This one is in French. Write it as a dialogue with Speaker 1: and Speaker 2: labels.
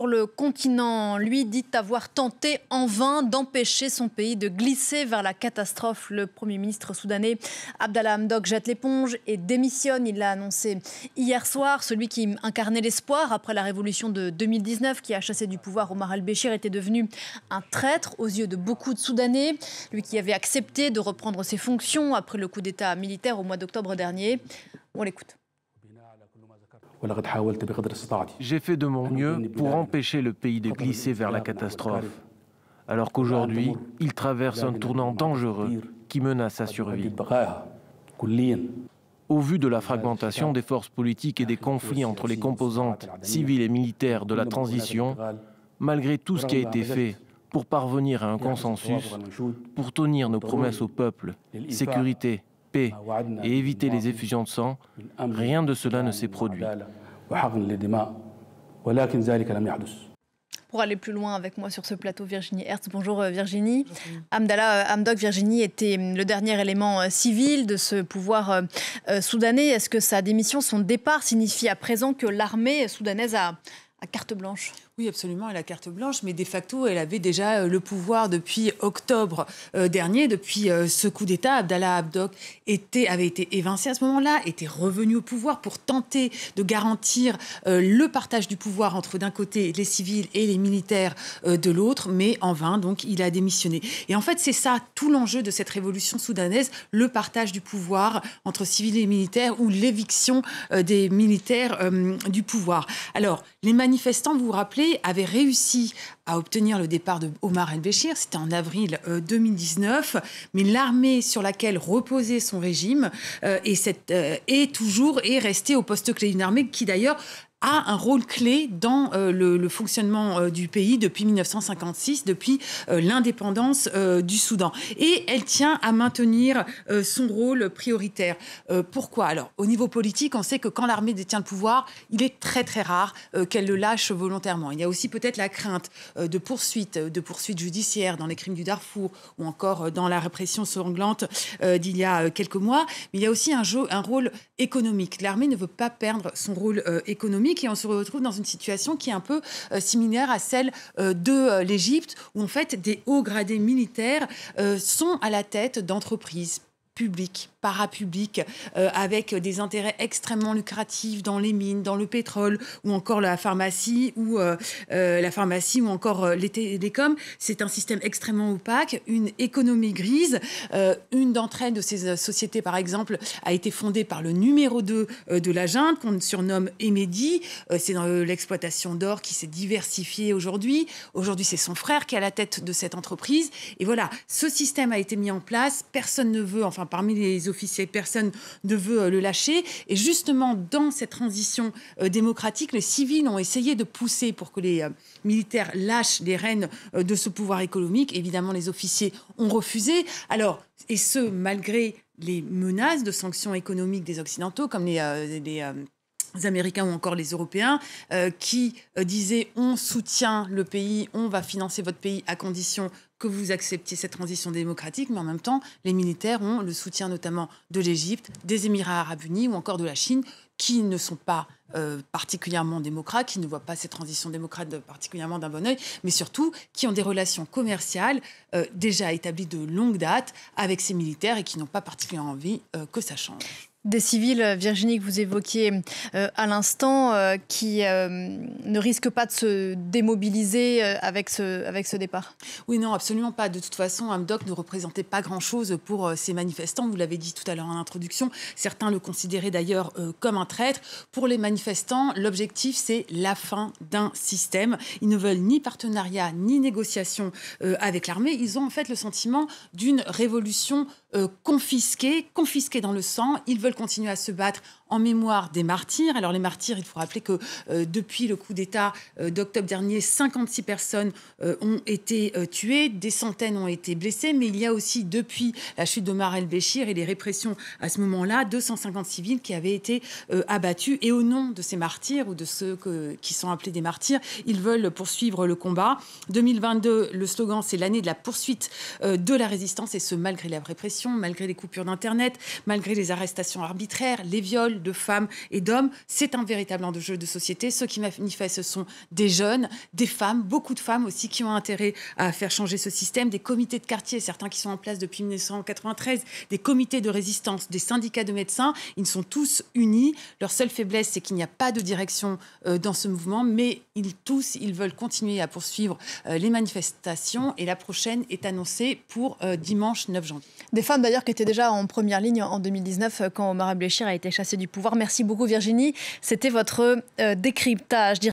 Speaker 1: pour le continent. Lui dit avoir tenté en vain d'empêcher son pays de glisser vers la catastrophe. Le Premier ministre soudanais Abdallah Hamdok jette l'éponge et démissionne. Il l'a annoncé hier soir. Celui qui incarnait l'espoir après la révolution de 2019 qui a chassé du pouvoir Omar al-Béchir était devenu un traître aux yeux de beaucoup de Soudanais. Lui qui avait accepté de reprendre ses fonctions après le coup d'État militaire au mois d'octobre dernier. On l'écoute.
Speaker 2: J'ai fait de mon mieux pour empêcher le pays de glisser vers la catastrophe, alors qu'aujourd'hui, il traverse un tournant dangereux qui menace sa survie. Au vu de la fragmentation des forces politiques et des conflits entre les composantes civiles et militaires de la transition, malgré tout ce qui a été fait pour parvenir à un consensus, pour tenir nos promesses au peuple, sécurité, paix et éviter les effusions de sang, rien de cela ne s'est produit.
Speaker 1: Pour aller plus loin avec moi sur ce plateau, Virginie Hertz. Bonjour Virginie. Abdallah Hamdok, Virginie, était le dernier élément civil de ce pouvoir soudanais. Est-ce que sa démission, son départ, signifie à présent que l'armée soudanaise a carte blanche ?
Speaker 3: Oui, absolument, elle a carte blanche, mais de facto, elle avait déjà le pouvoir depuis octobre dernier, depuis ce coup d'État. Abdallah Hamdok avait été évincé à ce moment-là, était revenu au pouvoir pour tenter de garantir le partage du pouvoir entre d'un côté les civils et les militaires de l'autre, mais en vain, donc il a démissionné. Et en fait, c'est ça tout l'enjeu de cette révolution soudanaise, le partage du pouvoir entre civils et militaires ou l'éviction des militaires du pouvoir. Alors, les manifestants, vous vous rappelez, avait réussi à obtenir le départ de Omar el-Béchir, c'était en avril 2019, mais l'armée sur laquelle reposait son régime est restée au poste clé. Une armée qui d'ailleurs a un rôle clé dans le fonctionnement du pays depuis 1956, depuis l'indépendance du Soudan. Et elle tient à maintenir son rôle prioritaire. Pourquoi ? Alors, au niveau politique, on sait que quand l'armée détient le pouvoir, il est très très rare qu'elle le lâche volontairement. Il y a aussi peut-être la crainte de poursuites judiciaires dans les crimes du Darfour ou encore dans la répression sanglante d'il y a quelques mois. Mais il y a aussi un rôle économique. L'armée ne veut pas perdre son rôle économique. Et on se retrouve dans une situation qui est un peu similaire à celle de l'Égypte, où en fait des hauts gradés militaires sont à la tête d'entreprises publiques, parapubliques, avec des intérêts extrêmement lucratifs dans les mines, dans le pétrole, ou encore la pharmacie, ou encore les télécoms. C'est un système extrêmement opaque, une économie grise. Une d'entre elles, de ces sociétés, par exemple, a été fondée par le numéro 2 de la junte, qu'on surnomme Emedi. C'est dans l'exploitation d'or qui s'est diversifiée aujourd'hui. Aujourd'hui, c'est son frère qui est à la tête de cette entreprise. Et voilà, ce système a été mis en place. Personne ne veut, enfin, parmi les officiers, personne ne veut le lâcher. Et justement, dans cette transition démocratique, les civils ont essayé de pousser pour que les militaires lâchent les rênes de ce pouvoir économique. Évidemment, les officiers ont refusé. Alors, et ce, malgré les menaces de sanctions économiques des Occidentaux, comme les Américains ou encore les Européens, qui disaient « on soutient le pays, on va financer votre pays à condition que vous acceptiez cette transition démocratique », mais en même temps, les militaires ont le soutien notamment de l'Égypte, des Émirats arabes unis ou encore de la Chine, qui ne sont pas particulièrement démocrates, qui ne voient pas cette transition démocrate particulièrement d'un bon œil, mais surtout qui ont des relations commerciales déjà établies de longue date avec ces militaires et qui n'ont pas particulièrement envie que ça change.
Speaker 1: Des civils, Virginie, que vous évoquiez à l'instant, qui ne risquent pas de se démobiliser avec ce départ.
Speaker 3: Oui, non, absolument pas. De toute façon, Hamdok ne représentait pas grand-chose pour ces manifestants. Vous l'avez dit tout à l'heure en introduction. Certains le considéraient d'ailleurs comme un traître. Pour les manifestants, l'objectif, c'est la fin d'un système. Ils ne veulent ni partenariat, ni négociation avec l'armée. Ils ont en fait le sentiment d'une révolution confisqués dans le sang. Ils veulent continuer à se battre en mémoire des martyrs. Alors les martyrs, il faut rappeler que depuis le coup d'État d'octobre dernier, 56 personnes ont été tuées, des centaines ont été blessées, mais il y a aussi, depuis la chute d'Omar el-Béchir et les répressions à ce moment-là, 250 civils qui avaient été abattus. Et au nom de ces martyrs, ou de ceux qui sont appelés des martyrs, ils veulent poursuivre le combat. 2022, le slogan, c'est l'année de la poursuite de la résistance, et ce, malgré la répression, malgré les coupures d'Internet, malgré les arrestations arbitraires, les viols, d'école, de femmes et d'hommes. C'est un véritable enjeu de société. Ceux qui manifestent, ce sont des jeunes, des femmes, beaucoup de femmes aussi qui ont intérêt à faire changer ce système, des comités de quartier, certains qui sont en place depuis 1993, des comités de résistance, des syndicats de médecins. Ils sont tous unis. Leur seule faiblesse, c'est qu'il n'y a pas de direction dans ce mouvement, mais ils veulent continuer à poursuivre les manifestations et la prochaine est annoncée pour dimanche 9 janvier.
Speaker 1: Des femmes d'ailleurs qui étaient déjà en première ligne en 2019 quand Omar el-Béchir a été chassé du pouvoir. Merci beaucoup Virginie, c'était votre décryptage.